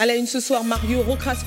À la une ce soir, Mario Rocras,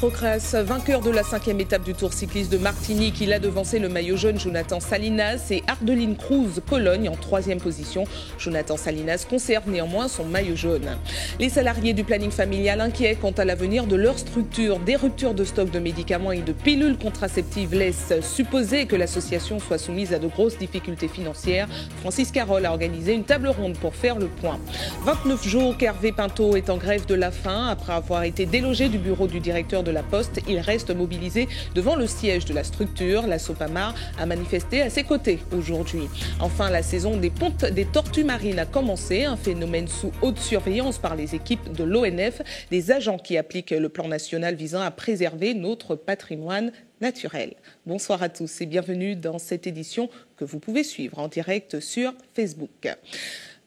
vainqueur de la 5e étape du Tour cycliste de Martinique. Il a devancé le maillot jaune Jonathan Salinas et Ardeline Cruz-Cologne en 3e position. Jonathan Salinas conserve néanmoins son maillot jaune. Les salariés du planning familial inquiets quant à l'avenir de leur structure. Des ruptures de stock de médicaments et de pilules contraceptives laissent supposer que l'association soit soumise à de grosses difficultés financières. Francis Carole a organisé une table ronde pour faire le point. 29 jours qu'Hervé Pinto est en grève de la faim. Après avoir été délogé du bureau du directeur de la Poste, il reste mobilisé devant le siège de la structure. La Sopamar a manifesté à ses côtés aujourd'hui. Enfin, la saison des pontes des tortues marines a commencé, un phénomène sous haute surveillance par les équipes de l'ONF, des agents qui appliquent le plan national visant à préserver notre patrimoine naturel. Bonsoir à tous et bienvenue dans cette édition que vous pouvez suivre en direct sur Facebook.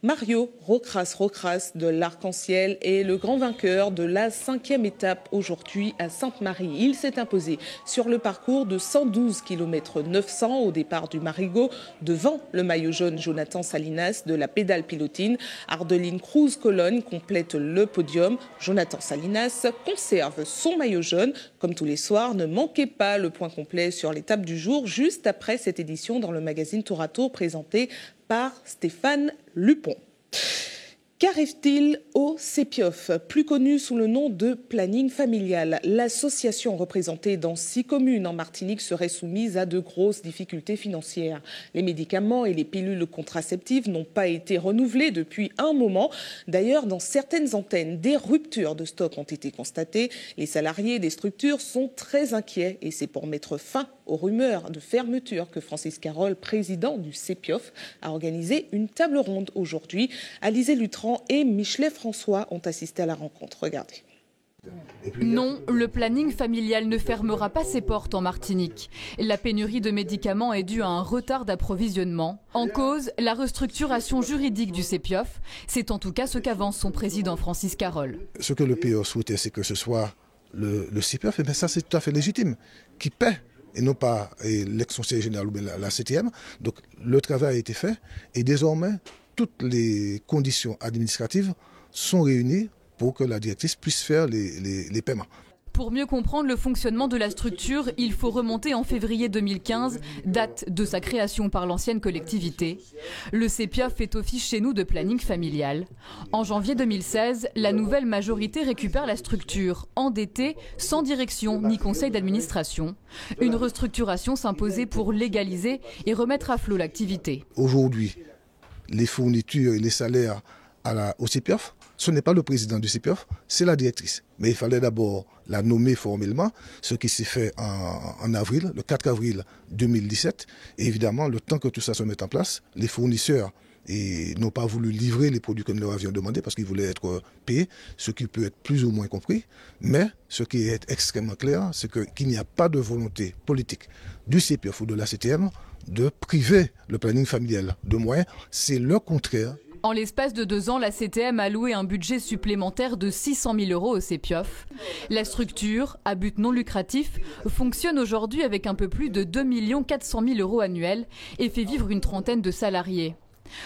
Mario Rocras de l'Arc-en-Ciel est le grand vainqueur de la 5e étape aujourd'hui à Sainte-Marie. Il s'est imposé sur le parcours de 112 km 900 au départ du Marigot, devant le maillot jaune Jonathan Salinas de la pédale pilotine. Ardeline Cruz-Cologne complète le podium. Jonathan Salinas conserve son maillot jaune. Comme tous les soirs, ne manquez pas le point complet sur l'étape du jour, juste après cette édition dans le magazine Tour à Tour présenté par Stéphane Lupon. Qu'arrive-t-il au CEPIOF, plus connu sous le nom de planning familial? L'association représentée dans 6 communes en Martinique serait soumise à de grosses difficultés financières. Les médicaments et les pilules contraceptives n'ont pas été renouvelés depuis un moment. D'ailleurs, dans certaines antennes, des ruptures de stock ont été constatées. Les salariés des structures sont très inquiets et c'est pour mettre fin aux rumeurs de fermeture que Francis Carole, président du CEPIOF, a organisé une table ronde aujourd'hui. Alizé Lutran et Michelet François ont assisté à la rencontre. Regardez. Non, le planning familial ne fermera pas ses portes en Martinique. La pénurie de médicaments est due à un retard d'approvisionnement. En cause, la restructuration juridique du CEPIOF. C'est en tout cas ce qu'avance son président Francis Carole. Ce que le PO souhaitait, c'est que ce soit le CEPIOF, et bien ça c'est tout à fait légitime, qui paie, et non pas l'ex-conseiller général ou la 7e. Donc le travail a été fait, et désormais, toutes les conditions administratives sont réunies pour que la directrice puisse faire les paiements. Pour mieux comprendre le fonctionnement de la structure, il faut remonter en février 2015, date de sa création par l'ancienne collectivité. Le CEPIOF fait office chez nous de planning familial. En janvier 2016, la nouvelle majorité récupère la structure, endettée, sans direction ni conseil d'administration. Une restructuration s'imposait pour légaliser et remettre à flot l'activité. Aujourd'hui, les fournitures et les salaires au CEPIOF, ce n'est pas le président du CEPIOF, c'est la directrice. Mais il fallait d'abord la nommer formellement, ce qui s'est fait en avril, le 4 avril 2017. Et évidemment, le temps que tout ça se mette en place, les fournisseurs n'ont pas voulu livrer les produits que nous leur avions demandé parce qu'ils voulaient être payés, ce qui peut être plus ou moins compris. Mais ce qui est extrêmement clair, c'est qu'il n'y a pas de volonté politique du CEPIOF ou de la CTM de priver le planning familial de moyens. C'est le contraire. En l'espace de 2 ans, la CTM a alloué un budget supplémentaire de 600 000 € au CEPIOF. La structure, à but non lucratif, fonctionne aujourd'hui avec un peu plus de 2 400 000 € annuels et fait vivre une trentaine de salariés.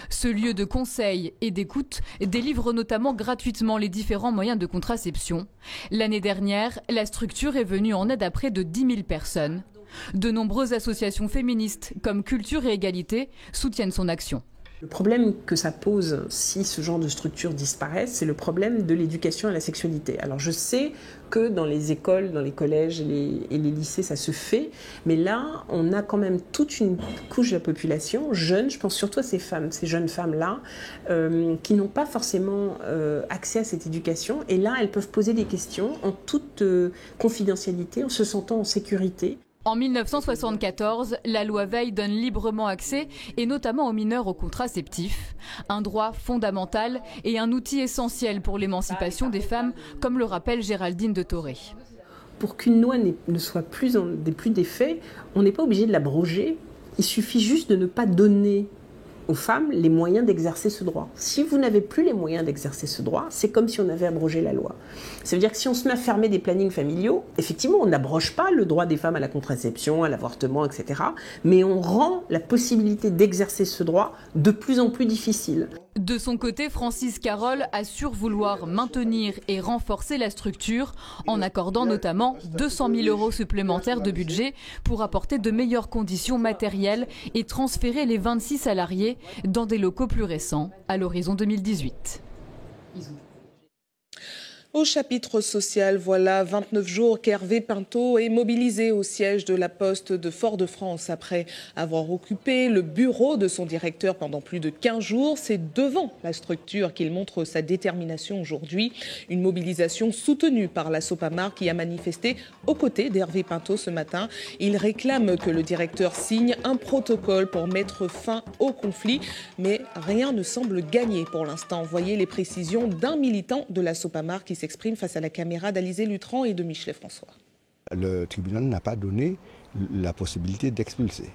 Ce lieu de conseil et d'écoute délivre notamment gratuitement les différents moyens de contraception. L'année dernière, la structure est venue en aide à près de 10 000 personnes. De nombreuses associations féministes, comme Culture et Égalité, soutiennent son action. Le problème que ça pose si ce genre de structure disparaît, c'est le problème de l'éducation à la sexualité. Alors je sais que dans les écoles, dans les collèges et les lycées, ça se fait, mais là, on a quand même toute une couche de la population, jeune, je pense surtout à ces femmes, ces jeunes femmes-là, qui n'ont pas forcément accès à cette éducation. Et là, elles peuvent poser des questions en toute confidentialité, en se sentant en sécurité. En 1974, la loi Veil donne librement accès, et notamment aux mineurs, aux contraceptifs. Un droit fondamental et un outil essentiel pour l'émancipation des femmes, comme le rappelle Géraldine de Toré. Pour qu'une loi ne soit plus d'effet, on n'est pas obligé de l'abroger. Il suffit juste de ne pas donner aux femmes les moyens d'exercer ce droit. Si vous n'avez plus les moyens d'exercer ce droit, c'est comme si on avait abrogé la loi. Ça veut dire que si on se met à fermer des plannings familiaux, effectivement, on n'abroge pas le droit des femmes à la contraception, à l'avortement, etc. Mais on rend la possibilité d'exercer ce droit de plus en plus difficile. De son côté, Francis Carole assure vouloir maintenir et renforcer la structure en accordant notamment 200 000 € supplémentaires de budget pour apporter de meilleures conditions matérielles et transférer les 26 salariés dans des locaux plus récents à l'horizon 2018. Au chapitre social, voilà 29 jours qu'Hervé Pinto est mobilisé au siège de la Poste de Fort-de-France. Après avoir occupé le bureau de son directeur pendant plus de 15 jours, c'est devant la structure qu'il montre sa détermination aujourd'hui. Une mobilisation soutenue par la Sopamar qui a manifesté aux côtés d'Hervé Pinto ce matin. Il réclame que le directeur signe un protocole pour mettre fin au conflit, mais rien ne semble gagné pour l'instant. Voyez les précisions d'un militant de la Sopamar qui s'exprime face à la caméra d'Alizé Lutran et de Michelet François. Le tribunal n'a pas donné la possibilité d'expulser.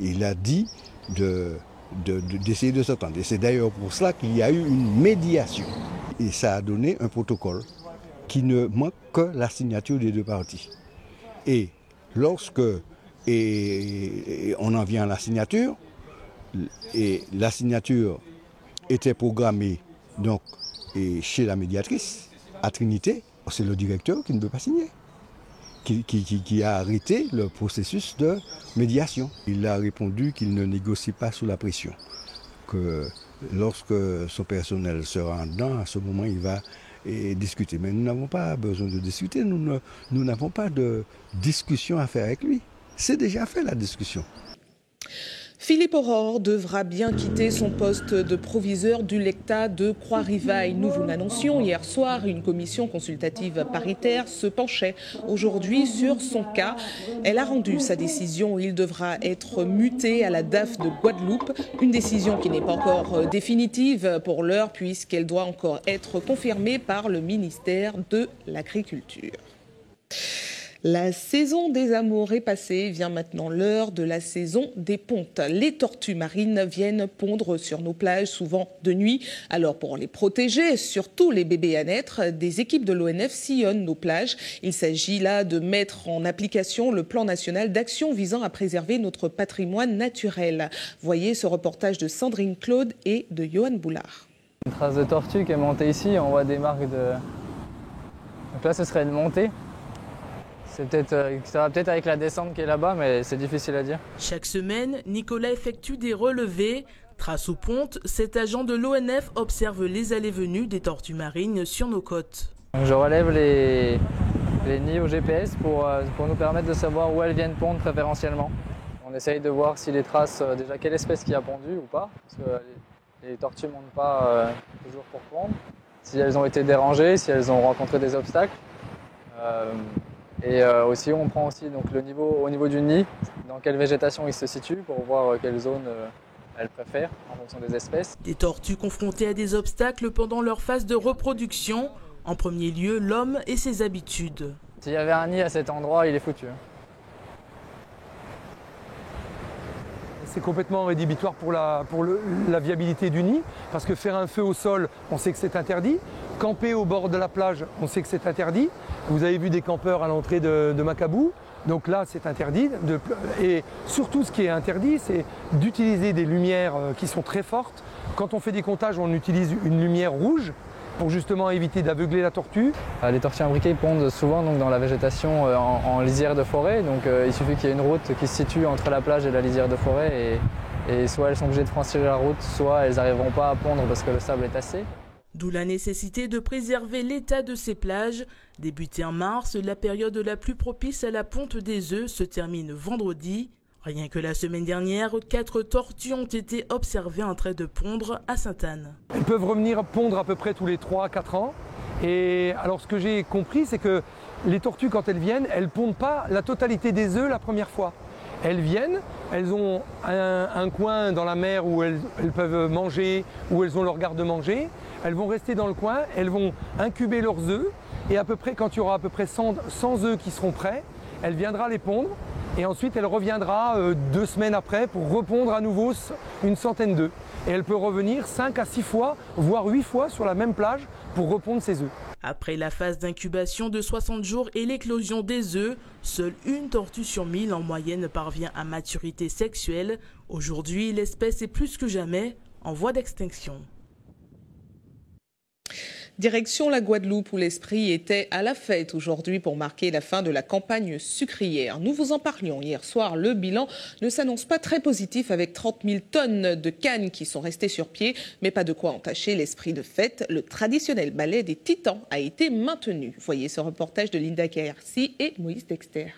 Il a dit d'essayer de s'entendre. Et c'est d'ailleurs pour cela qu'il y a eu une médiation. Et ça a donné un protocole qui ne manque que la signature des deux parties. Et lorsque on en vient à la signature, et la signature était programmée donc, chez la médiatrice, à Trinité, c'est le directeur qui ne veut pas signer, qui a arrêté le processus de médiation. Il a répondu qu'il ne négocie pas sous la pression, que lorsque son personnel sera dedans, à ce moment il va discuter. Mais nous n'avons pas besoin de discuter, nous n'avons pas de discussion à faire avec lui. C'est déjà fait la discussion. Philippe Aurore devra bien quitter son poste de proviseur du LECTA de Croix-Rivaille. Nous vous l'annoncions hier soir, une commission consultative paritaire se penchait aujourd'hui sur son cas. Elle a rendu sa décision. Il devra être muté à la DAF de Guadeloupe. Une décision qui n'est pas encore définitive pour l'heure puisqu'elle doit encore être confirmée par le ministère de l'Agriculture. La saison des amours est passée, vient maintenant l'heure de la saison des pontes. Les tortues marines viennent pondre sur nos plages, souvent de nuit. Alors pour les protéger, surtout les bébés à naître, des équipes de l'ONF sillonnent nos plages. Il s'agit là de mettre en application le plan national d'action visant à préserver notre patrimoine naturel. Voyez ce reportage de Sandrine Claude et de Johan Boulard. Une trace de tortue qui est montée ici, on voit des marques de... Donc là ce serait une montée. Ça va peut-être avec la descente qui est là-bas, mais c'est difficile à dire. Chaque semaine, Nicolas effectue des relevés. Trace ou ponte, cet agent de l'ONF observe les allées-venues des tortues marines sur nos côtes. Donc je relève les nids au GPS pour nous permettre de savoir où elles viennent pondre préférentiellement. On essaye de voir si les traces, déjà quelle espèce qui a pondu ou pas, parce que les tortues ne montent pas toujours pour pondre. Si elles ont été dérangées, si elles ont rencontré des obstacles. Et aussi, on prend aussi donc, au niveau du nid, dans quelle végétation il se situe pour voir quelle zone elles préfèrent en fonction des espèces. Des tortues confrontées à des obstacles pendant leur phase de reproduction. En premier lieu, l'homme et ses habitudes. S'il y avait un nid à cet endroit, il est foutu. C'est complètement rédhibitoire pour la viabilité du nid, parce que faire un feu au sol, on sait que c'est interdit. Camper au bord de la plage, on sait que c'est interdit. Vous avez vu des campeurs à l'entrée de Macabou, donc là c'est interdit. Et surtout ce qui est interdit, c'est d'utiliser des lumières qui sont très fortes. Quand on fait des comptages, on utilise une lumière rouge pour justement éviter d'aveugler la tortue. Les tortues imbriquées pondent souvent donc, dans la végétation en lisière de forêt, donc il suffit qu'il y ait une route qui se situe entre la plage et la lisière de forêt et soit elles sont obligées de franchir la route, soit elles n'arriveront pas à pondre parce que le sable est tassé. D'où la nécessité de préserver l'état de ces plages. Débutée en mars, la période la plus propice à la ponte des œufs se termine vendredi. Rien que la semaine dernière, 4 tortues ont été observées en train de pondre à Sainte-Anne. Elles peuvent revenir pondre à peu près tous les 3-4 ans. Et alors ce que j'ai compris, c'est que les tortues, quand elles viennent, elles ne pondent pas la totalité des œufs la première fois. Elles viennent, elles ont un coin dans la mer où elles peuvent manger, où elles ont leur garde-manger. Elles vont rester dans le coin, elles vont incuber leurs œufs. Et à peu près, quand il y aura à peu près 100 œufs qui seront prêts, elle viendra les pondre. Et ensuite, elle reviendra 2 semaines après pour repondre à nouveau une centaine d'œufs. Et elle peut revenir 5 à 6 fois, voire 8 fois sur la même plage pour repondre ses œufs. Après la phase d'incubation de 60 jours et l'éclosion des œufs, seule une tortue sur 1000 en moyenne parvient à maturité sexuelle. Aujourd'hui, l'espèce est plus que jamais en voie d'extinction. Direction la Guadeloupe où l'esprit était à la fête aujourd'hui pour marquer la fin de la campagne sucrière. Nous vous en parlions hier soir. Le bilan ne s'annonce pas très positif avec 30 000 tonnes de cannes qui sont restées sur pied. Mais pas de quoi entacher l'esprit de fête. Le traditionnel ballet des Titans a été maintenu. Voyez ce reportage de Linda Kersi et Moïse Dexter.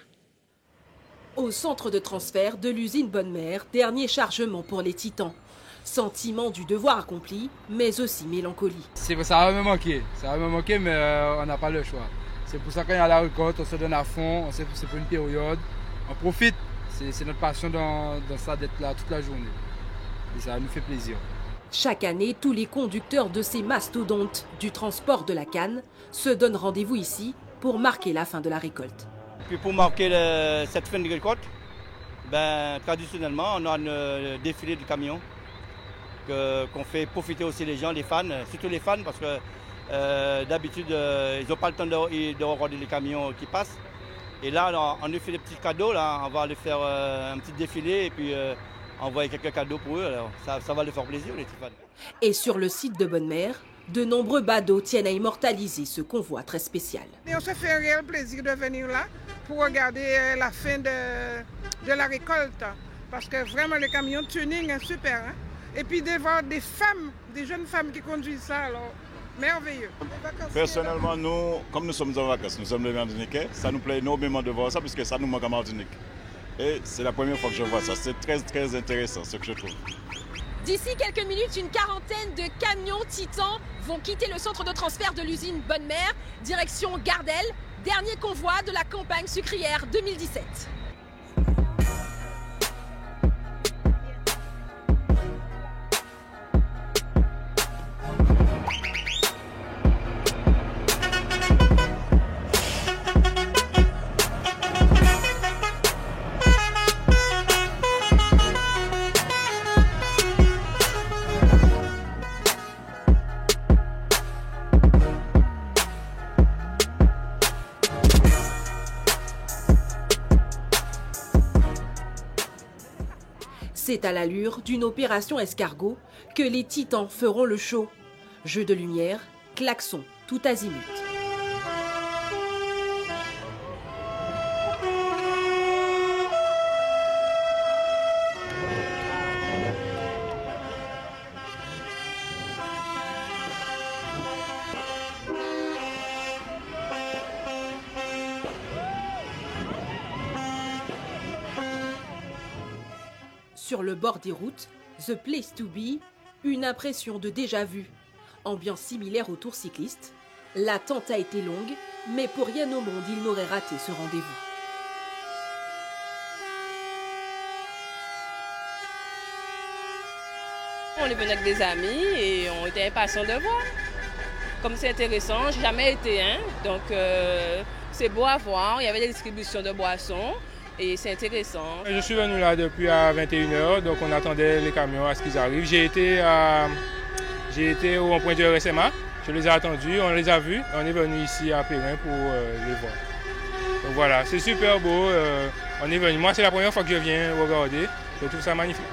Au centre de transfert de l'usine Bonne-Mère, dernier chargement pour les Titans. Sentiment du devoir accompli, mais aussi mélancolie. Ça va me manquer, mais on n'a pas le choix. C'est pour ça qu'il y a la récolte, on se donne à fond, c'est pour une période, on profite. C'est notre passion dans ça d'être là toute la journée. Et ça nous fait plaisir. Chaque année, tous les conducteurs de ces mastodontes du transport de la canne se donnent rendez-vous ici pour marquer la fin de la récolte. Puis pour marquer cette fin de récolte, traditionnellement, on a un défilé de camions qu'on fait profiter aussi les gens, les fans, surtout les fans, parce que d'habitude, ils n'ont pas le temps de regarder les camions qui passent. Et là, on lui fait des petits cadeaux, là, on va aller faire un petit défilé et puis envoyer quelques cadeaux pour eux. Alors, ça va leur faire plaisir, les petits fans. Et sur le site de Bonne-Mère, de nombreux badauds tiennent à immortaliser ce convoi très spécial. Et on se fait un réel plaisir de venir là pour regarder la fin de la récolte. Parce que vraiment, le camion tuning est super. Hein? Et puis de voir des femmes, des jeunes femmes qui conduisent ça, alors merveilleux. Personnellement, nous, comme nous sommes en vacances, nous sommes les Martiniquais, ça nous plaît énormément de voir ça, puisque ça nous manque en Martinique. Et c'est la première fois que je vois ça, c'est très intéressant ce que je trouve. D'ici quelques minutes, une quarantaine de camions Titans vont quitter le centre de transfert de l'usine Bonne-Mère, direction Gardel, dernier convoi de la campagne sucrière 2017. C'est à l'allure d'une opération escargot que les Titans feront le show. Jeu de lumière, klaxon, tout azimut. Sur le bord des routes, The Place to Be, une impression de déjà-vu. Ambiance similaire au tour cycliste. L'attente a été longue, mais pour rien au monde, il n'aurait raté ce rendez-vous. On est venu avec des amis et on était impatients de voir. Comme c'est intéressant, j'ai jamais été, donc c'est beau à voir. Il y avait des distributions de boissons. Et c'est intéressant. Je suis venu là depuis à 21h, donc on attendait les camions à ce qu'ils arrivent. J'ai été au rond-point du RSMA, je les ai attendus, on les a vus. On est venu ici à Périn pour les voir. Donc voilà, c'est super beau. On est venu. Moi, c'est la première fois que je viens regarder. Je trouve ça magnifique.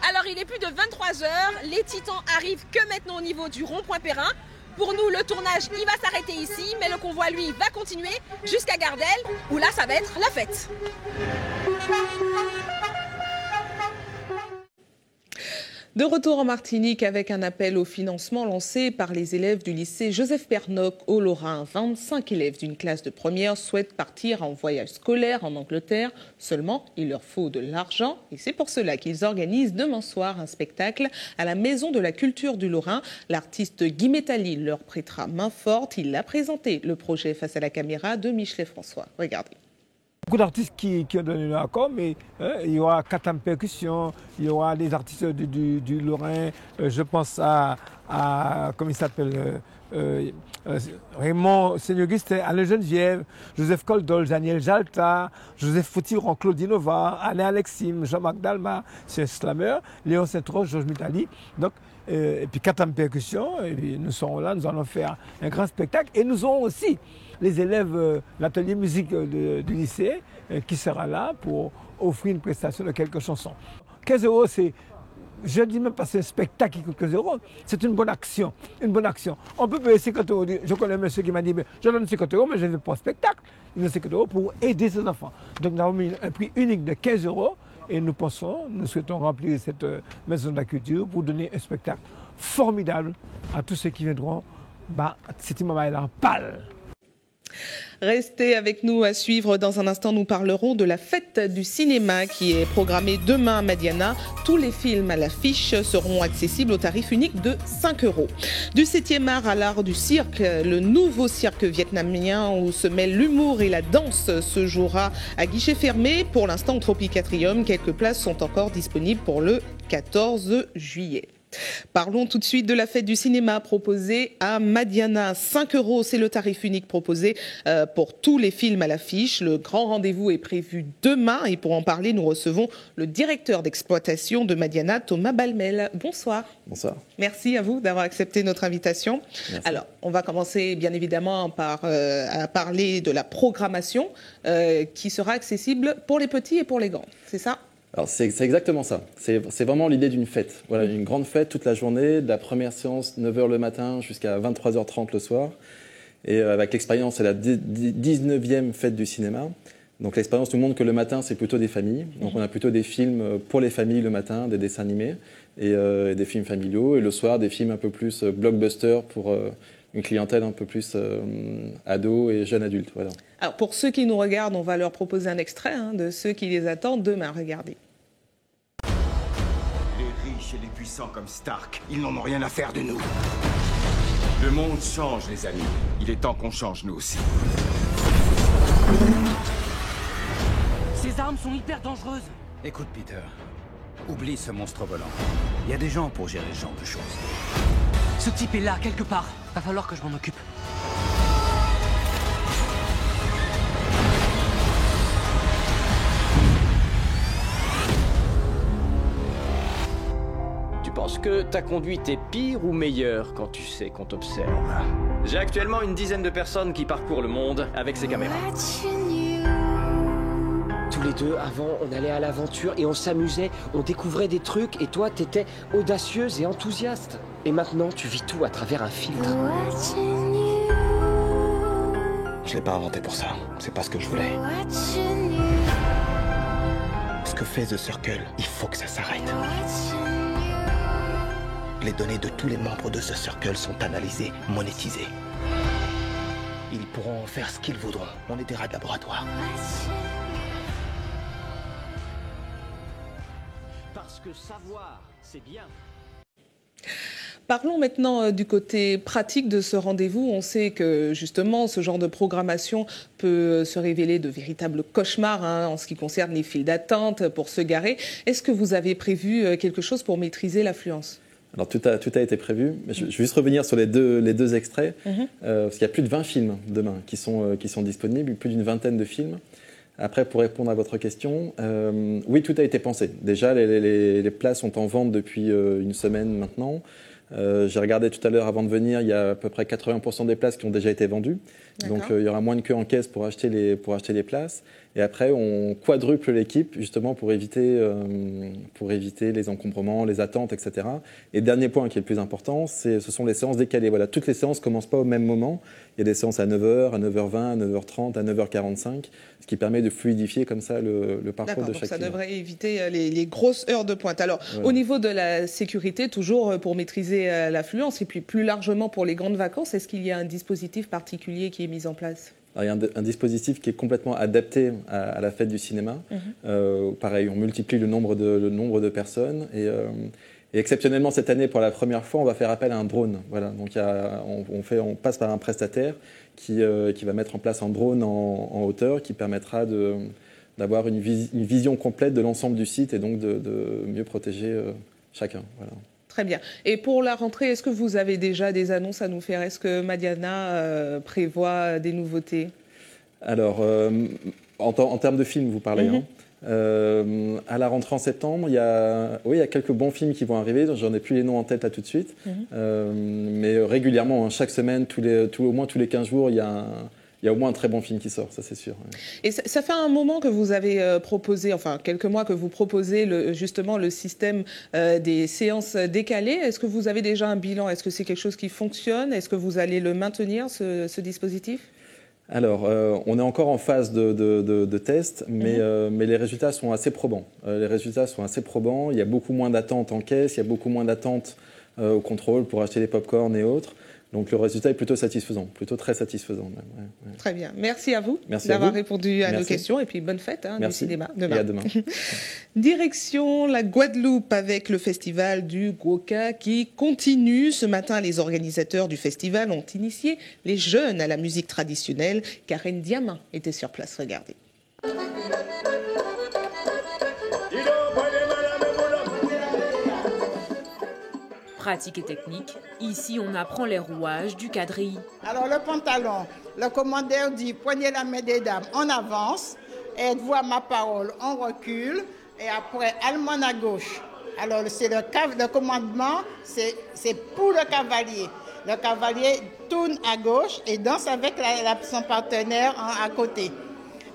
Alors il est plus de 23h, les Titans arrivent que maintenant au niveau du rond-point Périn. Pour nous, le tournage, il va s'arrêter ici, mais le convoi, lui, va continuer jusqu'à Gardel, où là, ça va être la fête. De retour en Martinique avec un appel au financement lancé par les élèves du lycée Joseph Pernock au Lorrain. 25 élèves d'une classe de première souhaitent partir en voyage scolaire en Angleterre. Seulement, il leur faut de l'argent et c'est pour cela qu'ils organisent demain soir un spectacle à la Maison de la Culture du Lorrain. L'artiste Guy Métali leur prêtera main forte. Il a présenté le projet face à la caméra de Michelet François. Regardez. Beaucoup d'artistes qui ont donné leur accord, mais il y aura Katam Percussion, il y aura des artistes du Lorrain, je pense à comment il s'appelle, Raymond Seigneuriste, Alain Geneviève, Joseph Coldol, Daniel Jalta, Joseph Foutiron, Claudine Nova, Alain Alexim, Jean-Marc Dalma, c'est un slammer, Léon Saint-Roch, Georges Mitali. Donc, et puis Katam Percussion, et puis nous serons là, nous allons faire un grand spectacle. Et nous aurons aussi les élèves, l'atelier musique du lycée qui sera là pour offrir une prestation de quelques chansons. 15 €, c'est... Je ne dis même pas que c'est un spectacle qui coûte 15 €, c'est une bonne action. Une bonne action. On peut payer 50 €. Je connais un monsieur qui m'a dit, je donne 50 €, mais je ne veux pas un spectacle. Il donne 50 € pour aider ses enfants. Donc nous avons mis un prix unique de 15 € et nous souhaitons remplir cette maison de la culture pour donner un spectacle formidable à tous ceux qui viendront. C'est une maman pâle. Restez avec nous à suivre. Dans un instant, nous parlerons de la fête du cinéma qui est programmée demain à Madiana. Tous les films à l'affiche seront accessibles au tarif unique de 5 €. Du 7e art à l'art du cirque, le nouveau cirque vietnamien où se mêlent l'humour et la danse se jouera à guichet fermé. Pour l'instant, au Tropicatrium, quelques places sont encore disponibles pour le 14 juillet. Parlons tout de suite de la fête du cinéma proposée à Madiana. 5 €, c'est le tarif unique proposé pour tous les films à l'affiche. Le grand rendez-vous est prévu demain et pour en parler, nous recevons le directeur d'exploitation de Madiana, Thomas Balmel. Bonsoir. Bonsoir. Merci à vous d'avoir accepté notre invitation. Merci. Alors, on va commencer bien évidemment par à parler de la programmation qui sera accessible pour les petits et pour les grands. C'est ça ? Alors c'est exactement ça. C'est vraiment l'idée d'une fête. Voilà, une grande fête toute la journée, de la première séance 9 h le matin jusqu'à 23 h 30 le soir. Et avec l'expérience, c'est la 19e fête du cinéma. Donc l'expérience nous montre que le matin, c'est plutôt des familles. Donc on a plutôt des films pour les familles le matin, des dessins animés et des films familiaux. Et le soir, des films un peu plus blockbuster pour une clientèle un peu plus ado et jeune adulte. Voilà. Alors pour ceux qui nous regardent, on va leur proposer un extrait de ceux qui les attendent demain. Regardez. Les riches et les puissants comme Stark, ils n'en ont rien à faire de nous. Le monde change, les amis. Il est temps qu'on change, nous aussi. Ces armes sont hyper dangereuses. Écoute, Peter, oublie ce monstre volant. Il y a des gens pour gérer ce genre de choses. Ce type est là, quelque part. Va falloir que je m'en occupe. Tu penses que ta conduite est pire ou meilleure quand tu sais qu'on t'observe? J'ai actuellement une dizaine de personnes qui parcourent le monde avec ces caméras. Tous les deux, avant, on allait à l'aventure et on s'amusait, on découvrait des trucs et toi, t'étais audacieuse et enthousiaste. Et maintenant, tu vis tout à travers un filtre. Je l'ai pas inventé pour ça. C'est pas ce que je voulais. Ce que fait The Circle, il faut que ça s'arrête. Les données de tous les membres de The Circle sont analysées, monétisées. Ils pourront en faire ce qu'ils voudront. On est des rats de laboratoire. Parce que savoir, c'est bien. Parlons maintenant du côté pratique de ce rendez-vous. On sait que justement ce genre de programmation peut se révéler de véritables cauchemars en ce qui concerne les files d'attente pour se garer. Est-ce que vous avez prévu quelque chose pour maîtriser l'affluence ? Alors tout a été prévu. Je vais juste revenir sur les deux extraits, parce qu'il y a plus de 20 films demain qui sont disponibles, plus d'une vingtaine de films. Après, pour répondre à votre question, oui, tout a été pensé. Déjà, les places sont en vente depuis une semaine maintenant. J'ai regardé tout à l'heure avant de venir, il y a à peu près 80% des places qui ont déjà été vendues. Donc il y aura moins de queue en caisse pour acheter les places. Et après, on quadruple l'équipe justement pour éviter les encombrements, les attentes, etc. Et dernier point qui est le plus important, ce sont les séances décalées. Voilà, toutes les séances ne commencent pas au même moment. Il y a des séances à 9h, à 9h20, à 9h30, à 9h45, ce qui permet de fluidifier comme ça le parcours de chaque ça client. devrait éviter les grosses heures de pointe. Alors, au niveau de la sécurité, toujours pour maîtriser l'affluence, et puis plus largement pour les grandes vacances, est-ce qu'il y a un dispositif particulier qui est mis en place ? Alors, il y a un dispositif qui est complètement adapté à la fête du cinéma. Pareil, on multiplie le nombre de personnes et exceptionnellement cette année, pour la première fois, on va faire appel à un drone. Voilà, donc on passe par un prestataire qui va mettre en place un drone en hauteur qui permettra d'avoir une vision complète de l'ensemble du site et donc de mieux protéger chacun. Voilà. Très bien. Et pour la rentrée, est-ce que vous avez déjà des annonces à nous faire ? Est-ce que Madiana prévoit des nouveautés ? Alors, en termes de films, vous parlez. À la rentrée en septembre, il y a quelques bons films qui vont arriver. J'en ai plus les noms en tête là tout de suite. Mais régulièrement, chaque semaine, au moins tous les 15 jours, il y a y a au moins un très bon film qui sort, ça c'est sûr. Ouais. Et ça fait un moment que vous avez proposé, enfin quelques mois que vous proposez justement le système des séances décalées. Est-ce que vous avez déjà un bilan? Est-ce que c'est quelque chose qui fonctionne? Est-ce que vous allez le maintenir, ce dispositif? Alors, on est encore en phase de test, mais les résultats sont assez probants. Il y a beaucoup moins d'attentes en caisse, il y a beaucoup moins d'attentes au contrôle pour acheter des pop-corn et autres. Donc le résultat est plutôt satisfaisant, plutôt très satisfaisant même. Ouais. Très bien. Merci à vous d'avoir répondu à nos questions et puis bonne fête du cinéma demain. Et à demain. Direction la Guadeloupe avec le festival du Gwoka qui continue. Ce matin, les organisateurs du festival ont initié les jeunes à la musique traditionnelle. Karen Diamin était sur place. Regardez. Pratique et technique, ici on apprend les rouages du quadrille. Alors le pantalon, le commandeur dit poignez la main des dames, on avance, êtes-vous à ma parole, on recule, et après allemande à gauche. Alors c'est le commandement, c'est pour le cavalier. Le cavalier tourne à gauche et danse avec son partenaire à côté.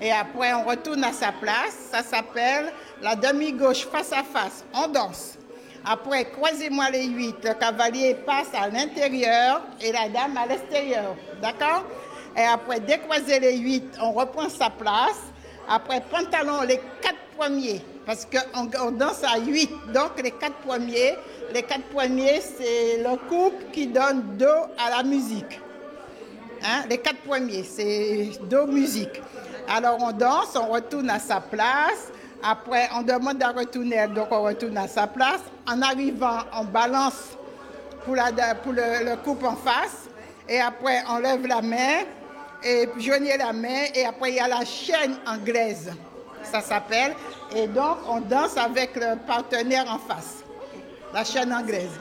Et après on retourne à sa place, ça s'appelle la demi-gauche face à face, on danse. Après, croisez-moi les 8, le cavalier passe à l'intérieur et la dame à l'extérieur, d'accord? Et après, décroiser les 8, on reprend sa place. Après, pantalon, les 4 premiers, parce qu'on danse à 8, donc les 4 premiers. Les 4 premiers, c'est le couple qui donne dos à la musique. Hein? Les 4 premiers, c'est dos musique. Alors, on danse, on retourne à sa place. Après, on demande à retourner, donc on retourne à sa place. En arrivant, on balance pour le couple en face. Et après, on lève la main, et joignez la main. Et après, il y a la chaîne anglaise, ça s'appelle. Et donc, on danse avec le partenaire en face, la chaîne anglaise.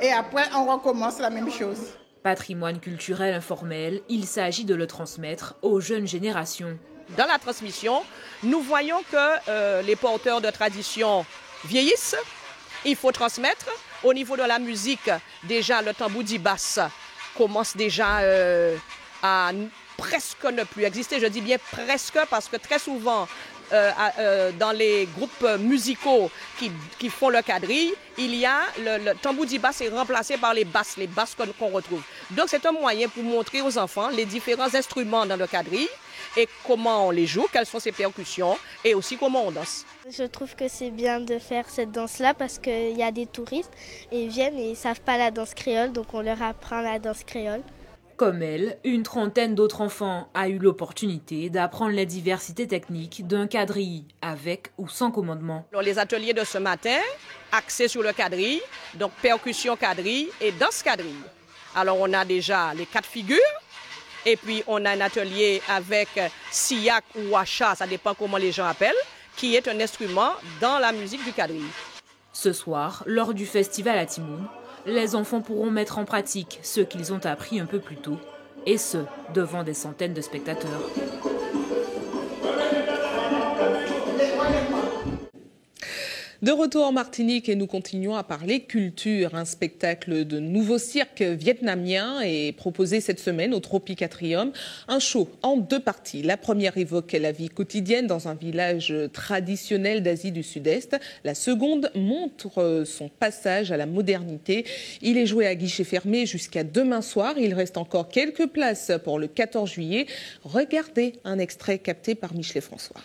Et après, on recommence la même chose. Patrimoine culturel informel, il s'agit de le transmettre aux jeunes générations. Dans la transmission, nous voyons que les porteurs de tradition vieillissent. Il faut transmettre. Au niveau de la musique, déjà le tambour basse commence déjà à presque ne plus exister. Je dis bien presque parce que très souvent, dans les groupes musicaux qui font le quadrille, il y a le tambour basse est remplacé par les basses qu'on retrouve. Donc c'est un moyen pour montrer aux enfants les différents instruments dans le quadrille et comment on les joue, quelles sont ses percussions et aussi comment on danse. Je trouve que c'est bien de faire cette danse-là parce qu'il y a des touristes et ils viennent et ils ne savent pas la danse créole, donc on leur apprend la danse créole. Comme elle, une trentaine d'autres enfants a eu l'opportunité d'apprendre les diversités techniques d'un quadrille avec ou sans commandement. Alors, les ateliers de ce matin, axés sur le quadrille, donc percussion quadrille et danse quadrille. Alors on a déjà les 4 figures. Et puis, on a un atelier avec siyak ou wacha, ça dépend comment les gens appellent, qui est un instrument dans la musique du quadrille. Ce soir, lors du festival à Timoun, les enfants pourront mettre en pratique ce qu'ils ont appris un peu plus tôt, et ce, devant des centaines de spectateurs. De retour en Martinique et nous continuons à parler culture. Un spectacle de nouveau cirque vietnamien est proposé cette semaine au Tropicatrium. Un show en 2 parties. La première évoque la vie quotidienne dans un village traditionnel d'Asie du Sud-Est. La seconde montre son passage à la modernité. Il est joué à guichet fermé jusqu'à demain soir. Il reste encore quelques places pour le 14 juillet. Regardez un extrait capté par Michelet François.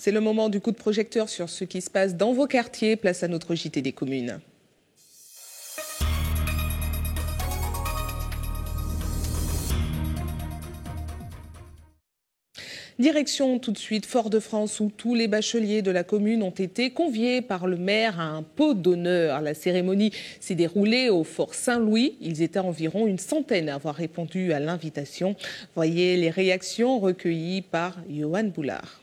C'est le moment du coup de projecteur sur ce qui se passe dans vos quartiers. Place à notre JT des communes. Direction tout de suite Fort-de-France où tous les bacheliers de la commune ont été conviés par le maire à un pot d'honneur. La cérémonie s'est déroulée au Fort Saint-Louis. Ils étaient environ une centaine à avoir répondu à l'invitation. Voyez les réactions recueillies par Johan Boulard.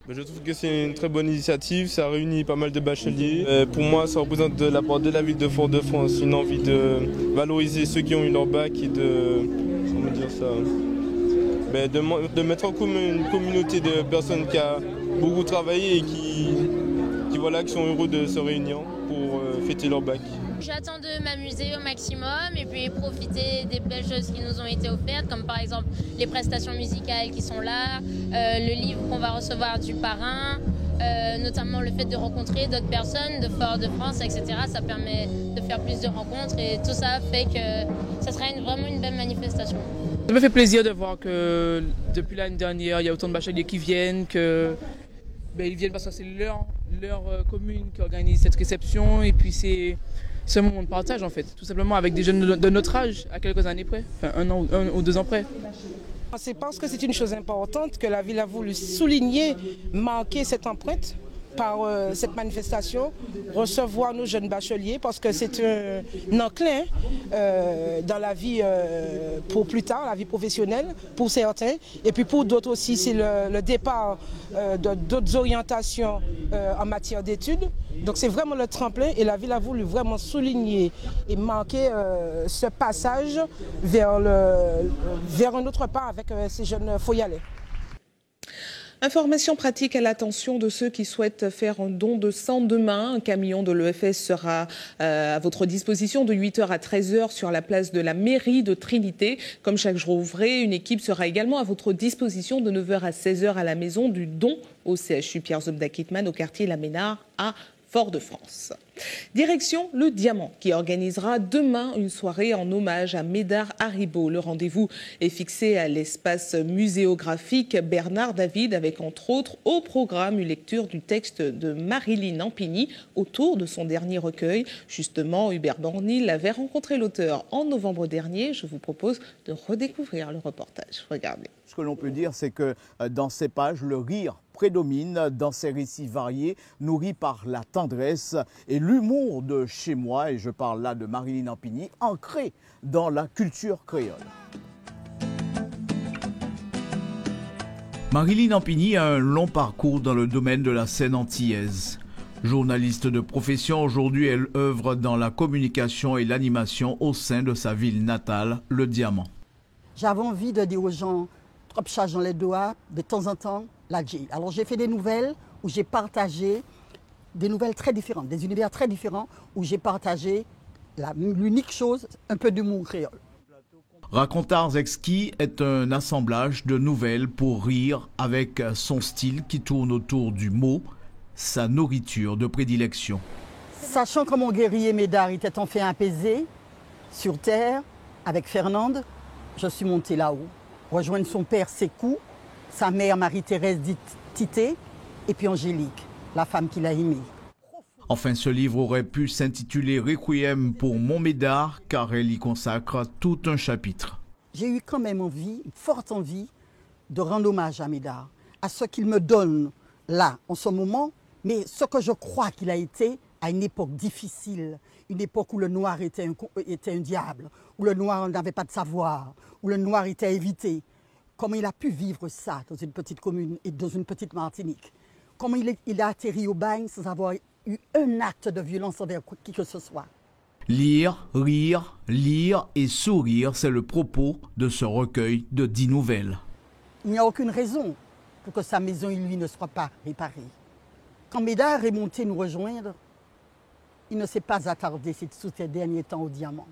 Je trouve que c'est une très bonne initiative, ça réunit pas mal de bacheliers. Pour moi, ça représente de la part de la ville de Fort-de-France une envie de valoriser ceux qui ont eu leur bac et de... comment dire ça, de mettre en commun une communauté de personnes qui a beaucoup travaillé et qui sont heureux de se réunir pour fêter leur bac. J'attends de m'amuser au maximum et puis profiter des belles choses qui nous ont été offertes, comme par exemple les prestations musicales qui sont là, le livre qu'on va recevoir du parrain, notamment le fait de rencontrer d'autres personnes de Fort-de-France, etc. Ça permet de faire plus de rencontres et tout ça fait que ça sera vraiment une belle manifestation. Ça me fait plaisir de voir que depuis l'année dernière, il y a autant de bacheliers qui viennent, ils viennent parce que c'est leur commune qui organise cette réception et puis c'est un moment de partage en fait, tout simplement avec des jeunes de notre âge, à quelques années près, enfin un ou 2 ans près. Je pense que c'est une chose importante que la ville a voulu souligner, marquer cette empreinte par cette manifestation, recevoir nos jeunes bacheliers parce que c'est un enclin dans la vie pour plus tard, la vie professionnelle pour certains et puis pour d'autres aussi c'est le départ d'autres orientations en matière d'études. Donc c'est vraiment le tremplin et la ville a voulu vraiment souligner et marquer ce passage vers un autre pas avec ces jeunes foyalais. Information pratique à l'attention de ceux qui souhaitent faire un don de sang demain. Un camion de l'EFS sera à votre disposition de 8h à 13h sur la place de la mairie de Trinité. Comme chaque jour ouvré, une équipe sera également à votre disposition de 9h à 16h à la maison du don au CHU Pierre Zobda Kittmann au quartier La Ménard à Fort-de-France. Direction le Diamant qui organisera demain une soirée en hommage à Médard Haribo. Le rendez-vous est fixé à l'espace muséographique Bernard David avec entre autres au programme une lecture du texte de Marilyn Ampigny autour de son dernier recueil. Justement, Hubert Bornil avait rencontré l'auteur en novembre dernier. Je vous propose de redécouvrir le reportage. Regardez. Ce que l'on peut dire, c'est que dans ces pages, le rire prédomine dans ces récits variés, nourris par la tendresse et l'humour de chez moi, et je parle là de Marilyn Ampigny, ancré dans la culture créole. Marilyn Ampigny a un long parcours dans le domaine de la scène antillaise. Journaliste de profession, aujourd'hui elle œuvre dans la communication et l'animation au sein de sa ville natale, le Diamant. J'avais envie de dire aux gens, trop charge dans les doigts, de temps en temps, la J. Alors j'ai fait des nouvelles où j'ai partagé des nouvelles très différentes, des univers très différents, où j'ai partagé l'unique chose, un peu d'humour créole. Racontars exquis est un assemblage de nouvelles pour rire avec son style qui tourne autour du mot, sa nourriture de prédilection. Sachant que mon guerrier Médard était enfin apaisé sur terre avec Fernande, je suis montée là-haut, rejoindre son père Sékou, sa mère Marie-Thérèse dite Tité, et puis Angélique, la femme qu'il a aimée. Enfin, ce livre aurait pu s'intituler Requiem pour mon Médard, car elle y consacre tout un chapitre. J'ai eu quand même envie, une forte envie, de rendre hommage à Médard, à ce qu'il me donne là, en ce moment, mais ce que je crois qu'il a été à une époque difficile, une époque où le noir était un diable, où le noir n'avait pas de savoir, où le noir était évité. Comment il a pu vivre ça dans une petite commune et dans une petite Martinique? Comment il a atterri au bagne sans avoir eu un acte de violence envers qui que ce soit? Lire, rire, lire et sourire, c'est le propos de ce recueil de 10 nouvelles. Il n'y a aucune raison pour que sa maison et lui ne soient pas réparés. Quand Médard est monté nous rejoindre, il ne s'est pas attardé sous ces derniers temps au Diamant.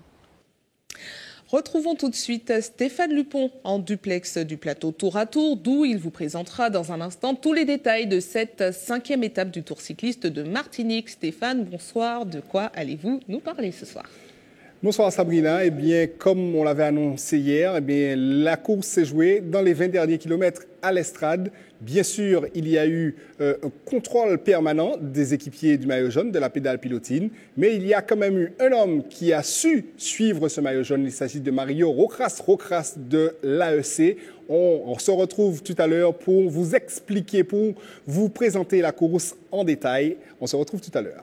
Retrouvons tout de suite Stéphane Lupon en duplex du plateau Tour à Tour, d'où il vous présentera dans un instant tous les détails de cette 5e étape du Tour cycliste de Martinique. Stéphane, bonsoir. De quoi allez-vous nous parler ce soir ? Bonsoir Sabrina. Eh bien, comme on l'avait annoncé hier, eh bien, la course s'est jouée dans les 20 derniers kilomètres à l'Estrade. Bien sûr, il y a eu un contrôle permanent des équipiers du maillot jaune, de la pédale pilotine, mais il y a quand même eu un homme qui a su suivre ce maillot jaune. Il s'agit de Mario Rocras de l'AEC. On se retrouve tout à l'heure pour vous expliquer, pour vous présenter la course en détail. On se retrouve tout à l'heure.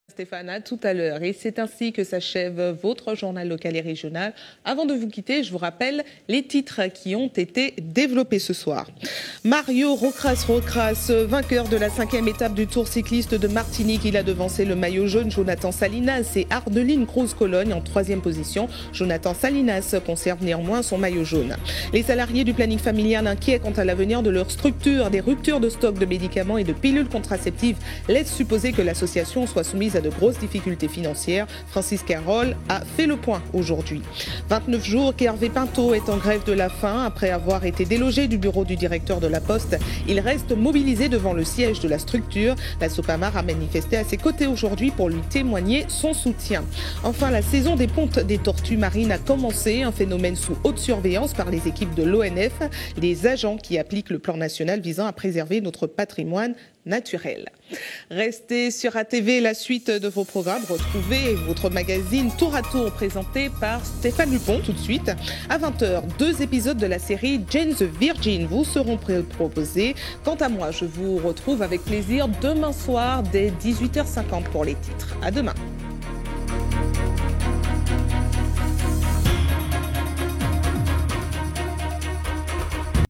Stéphane, à tout à l'heure. Et c'est ainsi que s'achève votre journal local et régional. Avant de vous quitter, je vous rappelle les titres qui ont été développés ce soir. Mario Rocras, vainqueur de la 5e étape du Tour cycliste de Martinique. Il a devancé le maillot jaune Jonathan Salinas et Ardeline Cruz-Cologne en 3e position. Jonathan Salinas conserve néanmoins son maillot jaune. Les salariés du planning familial inquiets quant à l'avenir de leur structure. Des ruptures de stock de médicaments et de pilules contraceptives laissent supposer que l'association soit soumise à de grosses difficultés financières. Francis Carole a fait le point aujourd'hui. 29 jours qu'Hervé Pinto est en grève de la faim. Après avoir été délogé du bureau du directeur de la Poste, il reste mobilisé devant le siège de la structure. La Sopamar a manifesté à ses côtés aujourd'hui pour lui témoigner son soutien. Enfin, la saison des pontes des tortues marines a commencé, un phénomène sous haute surveillance par les équipes de l'ONF, les agents qui appliquent le plan national visant à préserver notre patrimoine naturel. Restez sur ATV, la suite de vos programmes. Retrouvez votre magazine Tour à Tour présenté par Stéphane Dupont tout de suite. À 20h, 2 épisodes de la série Jane the Virgin vous seront proposés. Quant à moi, je vous retrouve avec plaisir demain soir dès 18h50 pour les titres. À demain.